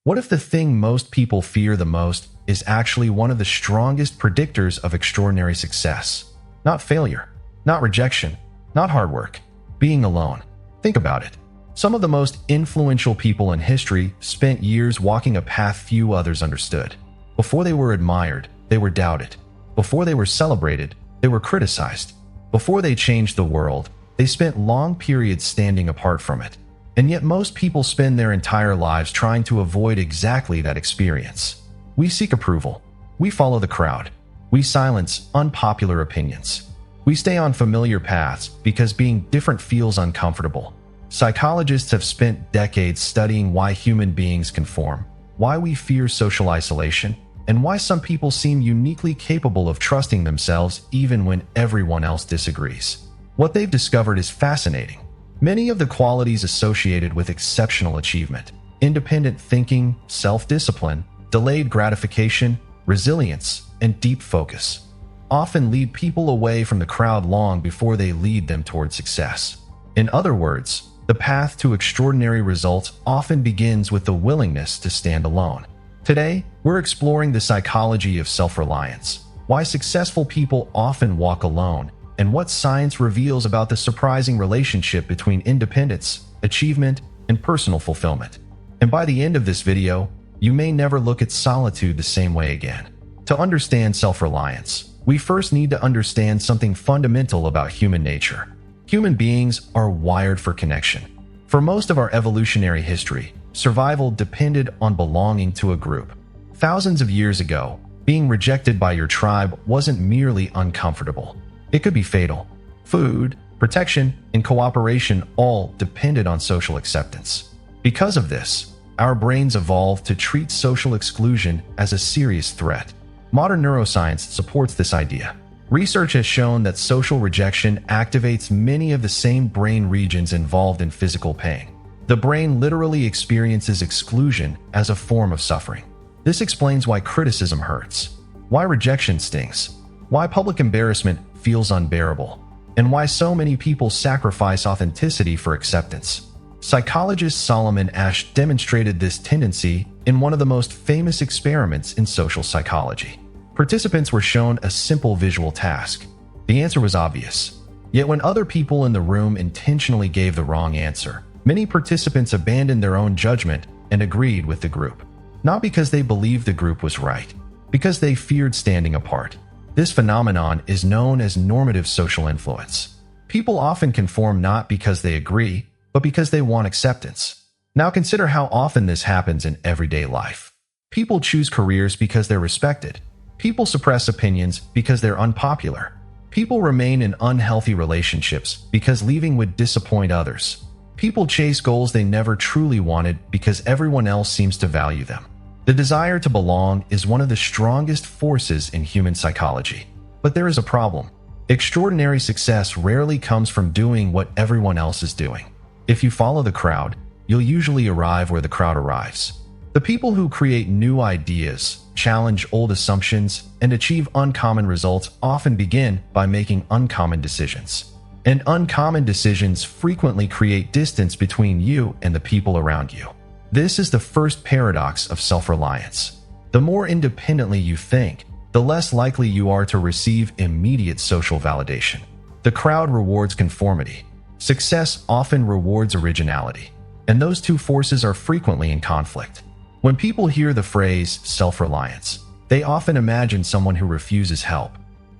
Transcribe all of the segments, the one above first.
What if the thing most people fear the most is actually one of the strongest predictors of extraordinary success? Not failure, not rejection, not hard work, being alone. Think about it. Some of the most influential people in history spent years walking a path few others understood. Before they were admired, they were doubted. Before they were celebrated, they were criticized. Before they changed the world, they spent long periods standing apart from it. And yet most people spend their entire lives trying to avoid exactly that experience. We seek approval. We follow the crowd. We silence unpopular opinions. We stay on familiar paths because being different feels uncomfortable. Psychologists have spent decades studying why human beings conform, why we fear social isolation, and why some people seem uniquely capable of trusting themselves even when everyone else disagrees. What they've discovered is fascinating. Many of the qualities associated with exceptional achievement, independent thinking, self-discipline, delayed gratification, resilience, and deep focus, often lead people away from the crowd long before they lead them toward success. In other words, the path to extraordinary results often begins with the willingness to stand alone. Today, we're exploring the psychology of self-reliance, why successful people often walk alone, and what science reveals about the surprising relationship between independence, achievement, and personal fulfillment. And by the end of this video, you may never look at solitude the same way again. To understand self-reliance, we first need to understand something fundamental about human nature. Human beings are wired for connection. For most of our evolutionary history, survival depended on belonging to a group. Thousands of years ago, being rejected by your tribe wasn't merely uncomfortable. It could be fatal. Food, protection, and cooperation all depended on social acceptance. Because of this, our brains evolved to treat social exclusion as a serious threat. Modern neuroscience supports this idea. Research has shown that social rejection activates many of the same brain regions involved in physical pain. The brain literally experiences exclusion as a form of suffering. This explains why criticism hurts, why rejection stings, why public embarrassment feels unbearable, and why so many people sacrifice authenticity for acceptance. Psychologist Solomon Asch demonstrated this tendency in one of the most famous experiments in social psychology. Participants were shown a simple visual task. The answer was obvious. Yet when other people in the room intentionally gave the wrong answer, many participants abandoned their own judgment and agreed with the group. Not because they believed the group was right, because they feared standing apart. This phenomenon is known as normative social influence. People often conform not because they agree, but because they want acceptance. Now consider how often this happens in everyday life. People choose careers because they're respected. People suppress opinions because they're unpopular. People remain in unhealthy relationships because leaving would disappoint others. People chase goals they never truly wanted because everyone else seems to value them. The desire to belong is one of the strongest forces in human psychology. But there is a problem. Extraordinary success rarely comes from doing what everyone else is doing. If you follow the crowd, you'll usually arrive where the crowd arrives. The people who create new ideas, challenge old assumptions, and achieve uncommon results often begin by making uncommon decisions. And uncommon decisions frequently create distance between you and the people around you. This is the first paradox of self-reliance. The more independently you think, the less likely you are to receive immediate social validation. The crowd rewards conformity. Success often rewards originality. And those two forces are frequently in conflict. When people hear the phrase self-reliance, they often imagine someone who refuses help,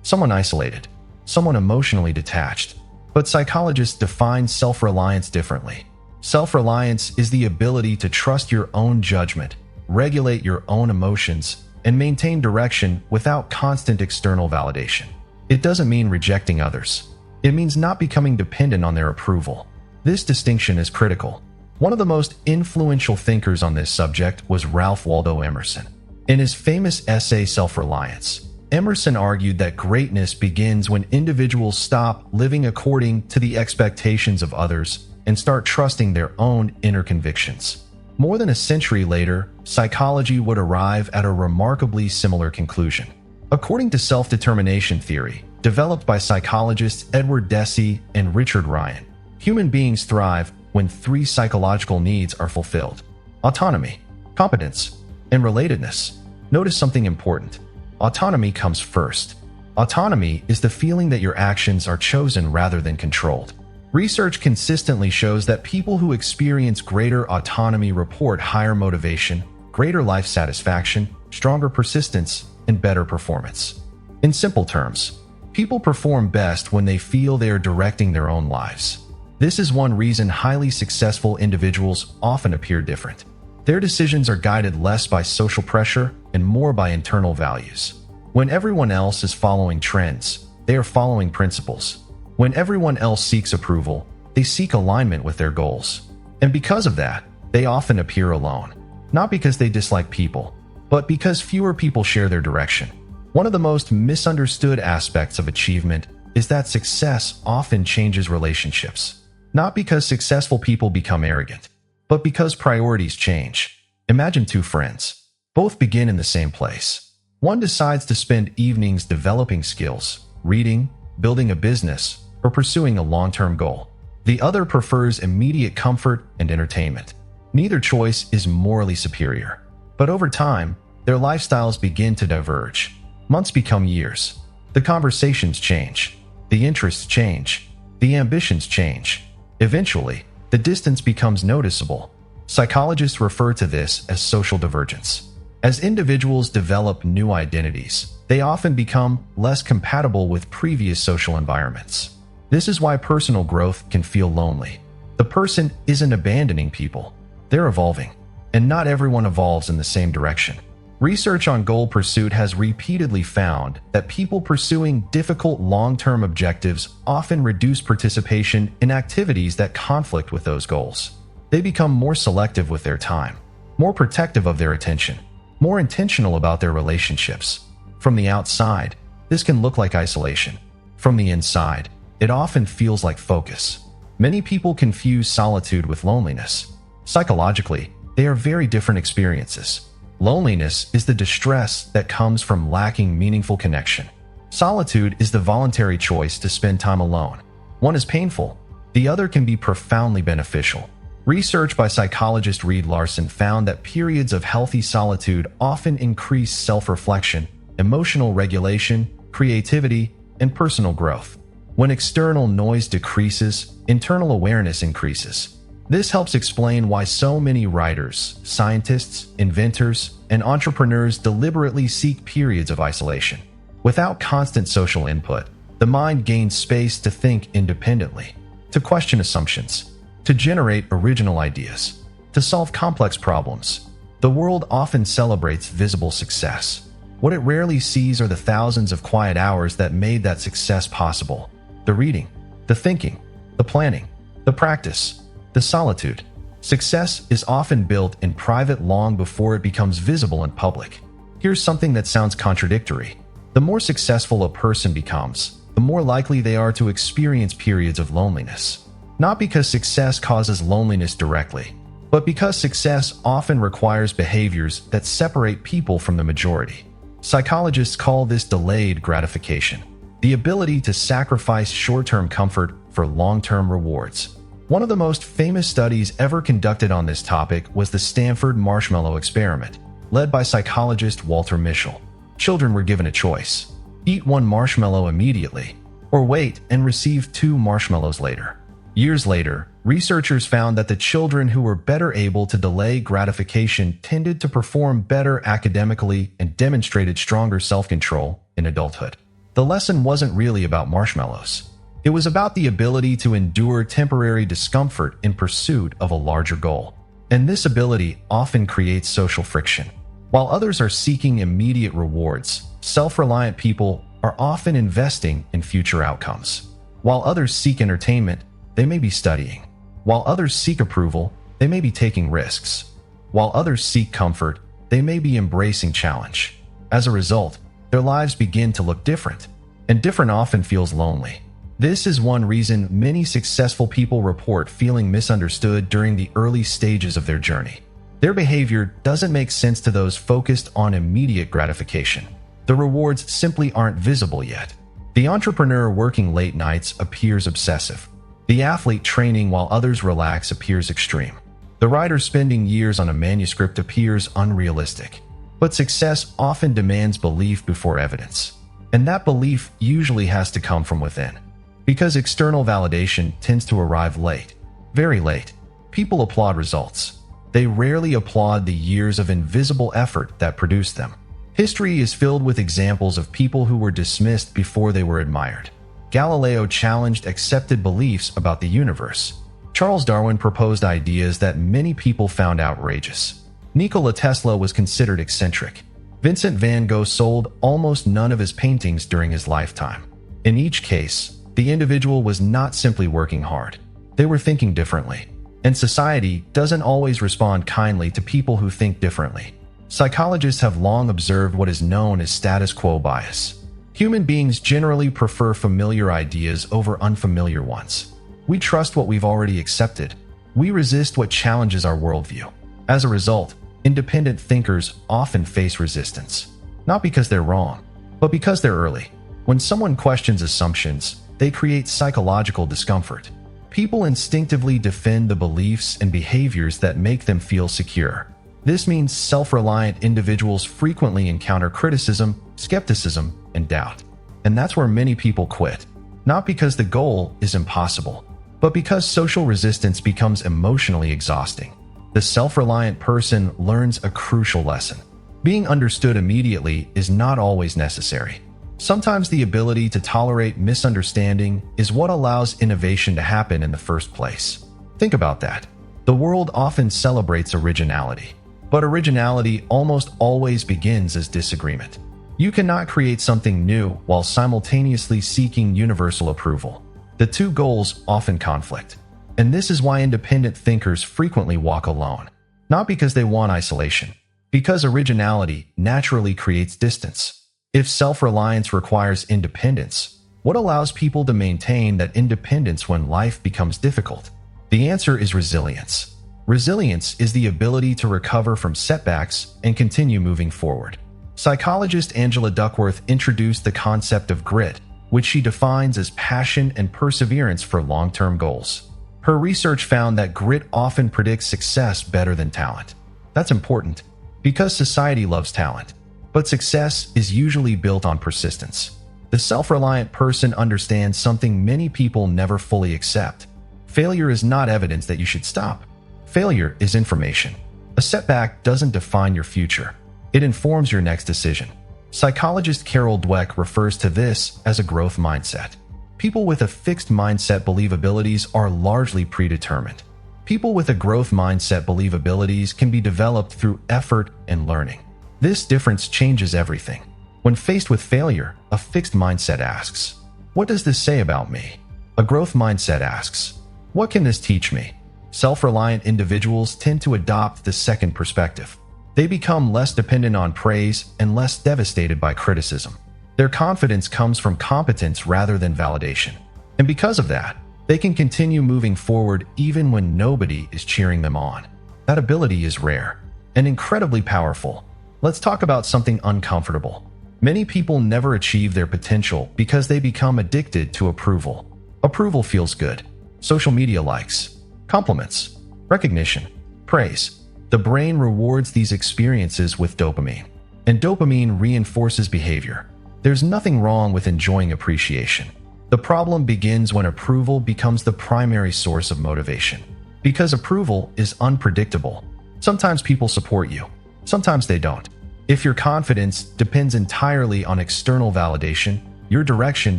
someone isolated, someone emotionally detached. But psychologists define self-reliance differently. Self-reliance is the ability to trust your own judgment, regulate your own emotions, and maintain direction without constant external validation. It doesn't mean rejecting others. It means not becoming dependent on their approval. This distinction is critical. One of the most influential thinkers on this subject was Ralph Waldo Emerson. In his famous essay Self-Reliance, Emerson argued that greatness begins when individuals stop living according to the expectations of others and start trusting their own inner convictions. More than a century later, psychology would arrive at a remarkably similar conclusion. According to self-determination theory, developed by psychologists Edward Deci and Richard Ryan, human beings thrive when three psychological needs are fulfilled: autonomy, competence, and relatedness. Notice something important. Autonomy comes first. Autonomy is the feeling that your actions are chosen rather than controlled. Research consistently shows that people who experience greater autonomy report higher motivation, greater life satisfaction, stronger persistence, and better performance. In simple terms, people perform best when they feel they are directing their own lives. This is one reason highly successful individuals often appear different. Their decisions are guided less by social pressure and more by internal values. When everyone else is following trends, they are following principles. When everyone else seeks approval, they seek alignment with their goals. And because of that, they often appear alone. Not because they dislike people, but because fewer people share their direction. One of the most misunderstood aspects of achievement is that success often changes relationships. Not because successful people become arrogant, but because priorities change. Imagine two friends. Both begin in the same place. One decides to spend evenings developing skills, reading, building a business, or pursuing a long-term goal. The other prefers immediate comfort and entertainment. Neither choice is morally superior. But over time, their lifestyles begin to diverge. Months become years. The conversations change. The interests change. The ambitions change. Eventually, the distance becomes noticeable. Psychologists refer to this as social divergence. As individuals develop new identities, they often become less compatible with previous social environments. This is why personal growth can feel lonely. The person isn't abandoning people. They're evolving. And not everyone evolves in the same direction. Research on goal pursuit has repeatedly found that people pursuing difficult long-term objectives often reduce participation in activities that conflict with those goals. They become more selective with their time, more protective of their attention, more intentional about their relationships. From the outside, this can look like isolation. From the inside, it often feels like focus. Many people confuse solitude with loneliness. Psychologically, they are very different experiences. Loneliness is the distress that comes from lacking meaningful connection. Solitude is the voluntary choice to spend time alone. One is painful, the other can be profoundly beneficial. Research by psychologist Reed Larson found that periods of healthy solitude often increase self-reflection, emotional regulation, creativity, and personal growth. When external noise decreases, internal awareness increases. This helps explain why so many writers, scientists, inventors, and entrepreneurs deliberately seek periods of isolation. Without constant social input, the mind gains space to think independently, to question assumptions, to generate original ideas, to solve complex problems. The world often celebrates visible success. What it rarely sees are the thousands of quiet hours that made that success possible. The reading, the thinking, the planning, the practice, the solitude. Success is often built in private long before it becomes visible in public. Here's something that sounds contradictory. The more successful a person becomes, the more likely they are to experience periods of loneliness. Not because success causes loneliness directly, but because success often requires behaviors that separate people from the majority. Psychologists call this delayed gratification, the ability to sacrifice short-term comfort for long-term rewards. One of the most famous studies ever conducted on this topic was the Stanford marshmallow experiment, led by psychologist Walter Mischel. Children were given a choice: eat one marshmallow immediately, or wait and receive 2 marshmallows later. Years later, researchers found that the children who were better able to delay gratification tended to perform better academically and demonstrated stronger self-control in adulthood. The lesson wasn't really about marshmallows. It was about the ability to endure temporary discomfort in pursuit of a larger goal. And this ability often creates social friction. While others are seeking immediate rewards, self-reliant people are often investing in future outcomes. While others seek entertainment, they may be studying. While others seek approval, they may be taking risks. While others seek comfort, they may be embracing challenge. As a result, their lives begin to look different, and different often feels lonely. This is one reason many successful people report feeling misunderstood during the early stages of their journey. Their behavior doesn't make sense to those focused on immediate gratification. The rewards simply aren't visible yet. The entrepreneur working late nights appears obsessive. The athlete training while others relax appears extreme. The writer spending years on a manuscript appears unrealistic. But success often demands belief before evidence. And that belief usually has to come from within. Because external validation tends to arrive late, very late. People applaud results. They rarely applaud the years of invisible effort that produced them. History is filled with examples of people who were dismissed before they were admired. Galileo challenged accepted beliefs about the universe. Charles Darwin proposed ideas that many people found outrageous. Nikola Tesla was considered eccentric. Vincent van Gogh sold almost none of his paintings during his lifetime. In each case, the individual was not simply working hard. They were thinking differently. And society doesn't always respond kindly to people who think differently. Psychologists have long observed what is known as status quo bias. Human beings generally prefer familiar ideas over unfamiliar ones. We trust what we've already accepted. We resist what challenges our worldview. As a result, independent thinkers often face resistance. Not because they're wrong, but because they're early. When someone questions assumptions, they create psychological discomfort. People instinctively defend the beliefs and behaviors that make them feel secure. This means self-reliant individuals frequently encounter criticism, skepticism, and doubt. And that's where many people quit. Not because the goal is impossible, but because social resistance becomes emotionally exhausting. The self-reliant person learns a crucial lesson. Being understood immediately is not always necessary. Sometimes the ability to tolerate misunderstanding is what allows innovation to happen in the first place. Think about that. The world often celebrates originality, but originality almost always begins as disagreement. You cannot create something new while simultaneously seeking universal approval. The two goals often conflict. And this is why independent thinkers frequently walk alone. Not because they want isolation, because originality naturally creates distance. If self-reliance requires independence, what allows people to maintain that independence when life becomes difficult? The answer is resilience. Resilience is the ability to recover from setbacks and continue moving forward. Psychologist Angela Duckworth introduced the concept of grit, which she defines as passion and perseverance for long-term goals. Her research found that grit often predicts success better than talent. That's important, because society loves talent. But success is usually built on persistence. The self-reliant person understands something many people never fully accept. Failure is not evidence that you should stop. Failure is information. A setback doesn't define your future. It informs your next decision. Psychologist Dweck refers to this as a growth mindset. People with a fixed mindset believe abilities are largely predetermined. People with a growth mindset believe abilities can be developed through effort and learning. This difference changes everything. When faced with failure, a fixed mindset asks, "What does this say about me?" A growth mindset asks, "What can this teach me?" Self-reliant individuals tend to adopt the second perspective. They become less dependent on praise and less devastated by criticism. Their confidence comes from competence rather than validation. And because of that, they can continue moving forward even when nobody is cheering them on. That ability is rare and incredibly powerful. Let's talk about something uncomfortable. Many people never achieve their potential because they become addicted to approval. Approval feels good. Social media likes, compliments, recognition, praise. The brain rewards these experiences with dopamine, and dopamine reinforces behavior. There's nothing wrong with enjoying appreciation. The problem begins when approval becomes the primary source of motivation. Because approval is unpredictable. Sometimes people support you, sometimes they don't. If your confidence depends entirely on external validation, your direction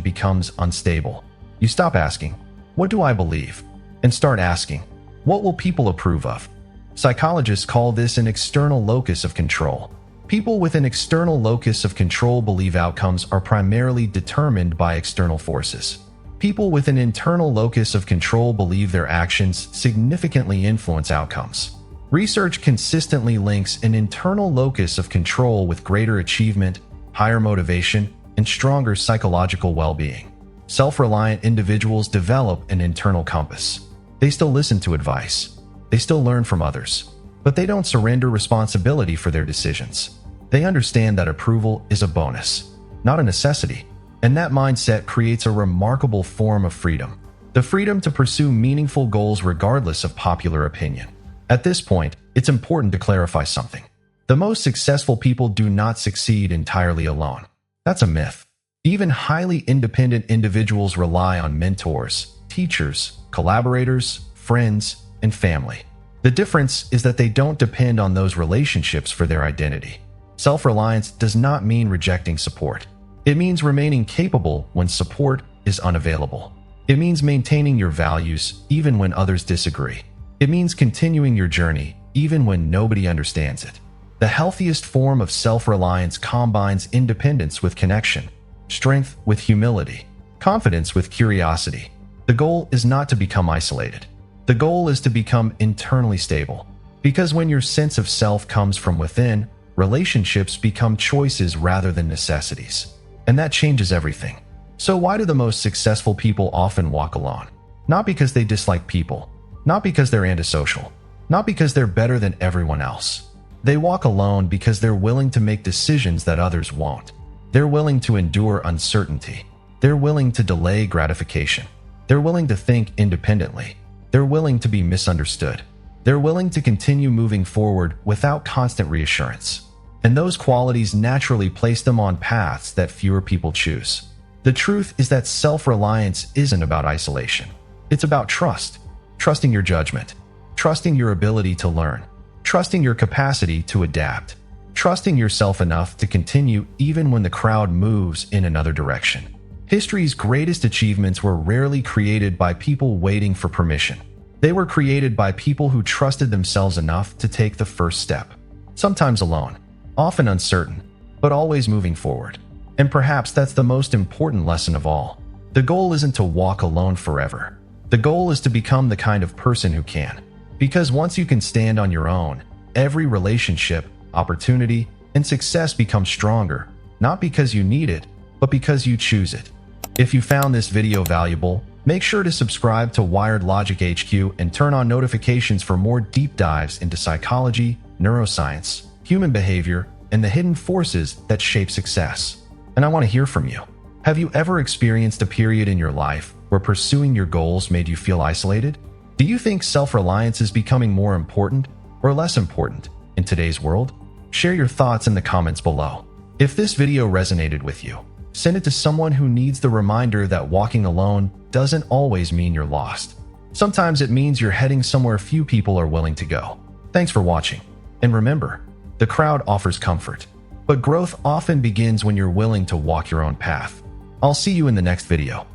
becomes unstable. You stop asking, "What do I believe?" and start asking, "What will people approve of?" Psychologists call this an external locus of control. People with an external locus of control believe outcomes are primarily determined by external forces. People with an internal locus of control believe their actions significantly influence outcomes. Research consistently links an internal locus of control with greater achievement, higher motivation, and stronger psychological well-being. Self-reliant individuals develop an internal compass. They still listen to advice. They still learn from others. But they don't surrender responsibility for their decisions. They understand that approval is a bonus, not a necessity. And that mindset creates a remarkable form of freedom. The freedom to pursue meaningful goals regardless of popular opinion. At this point, it's important to clarify something. The most successful people do not succeed entirely alone. That's a myth. Even highly independent individuals rely on mentors, teachers, collaborators, friends, and family. The difference is that they don't depend on those relationships for their identity. Self-reliance does not mean rejecting support. It means remaining capable when support is unavailable. It means maintaining your values even when others disagree. It means continuing your journey even when nobody understands it. The healthiest form of self-reliance combines independence with connection, strength with humility, confidence with curiosity. The goal is not to become isolated. The goal is to become internally stable. Because when your sense of self comes from within, relationships become choices rather than necessities. And that changes everything. So why do the most successful people often walk alone? Not because they dislike people, not because they're antisocial, not because they're better than everyone else. They walk alone because they're willing to make decisions that others won't. They're willing to endure uncertainty. They're willing to delay gratification. They're willing to think independently. They're willing to be misunderstood. They're willing to continue moving forward without constant reassurance. And those qualities naturally place them on paths that fewer people choose. The truth is that self-reliance isn't about isolation. It's about trust. Trusting your judgment. Trusting your ability to learn. Trusting your capacity to adapt. Trusting yourself enough to continue even when the crowd moves in another direction. History's greatest achievements were rarely created by people waiting for permission. They were created by people who trusted themselves enough to take the first step. Sometimes alone, often uncertain, but always moving forward. And perhaps that's the most important lesson of all. The goal isn't to walk alone forever. The goal is to become the kind of person who can. Because once you can stand on your own, every relationship, opportunity, and success becomes stronger, not because you need it, but because you choose it. If you found this video valuable, make sure to subscribe to Wired Logic HQ and turn on notifications for more deep dives into psychology, neuroscience, human behavior, and the hidden forces that shape success. And I want to hear from you. Have you ever experienced a period in your life where pursuing your goals made you feel isolated? Do you think self-reliance is becoming more important or less important in today's world? Share your thoughts in the comments below. If this video resonated with you, send it to someone who needs the reminder that walking alone doesn't always mean you're lost. Sometimes it means you're heading somewhere few people are willing to go. Thanks for watching. And remember, the crowd offers comfort, but growth often begins when you're willing to walk your own path. I'll see you in the next video.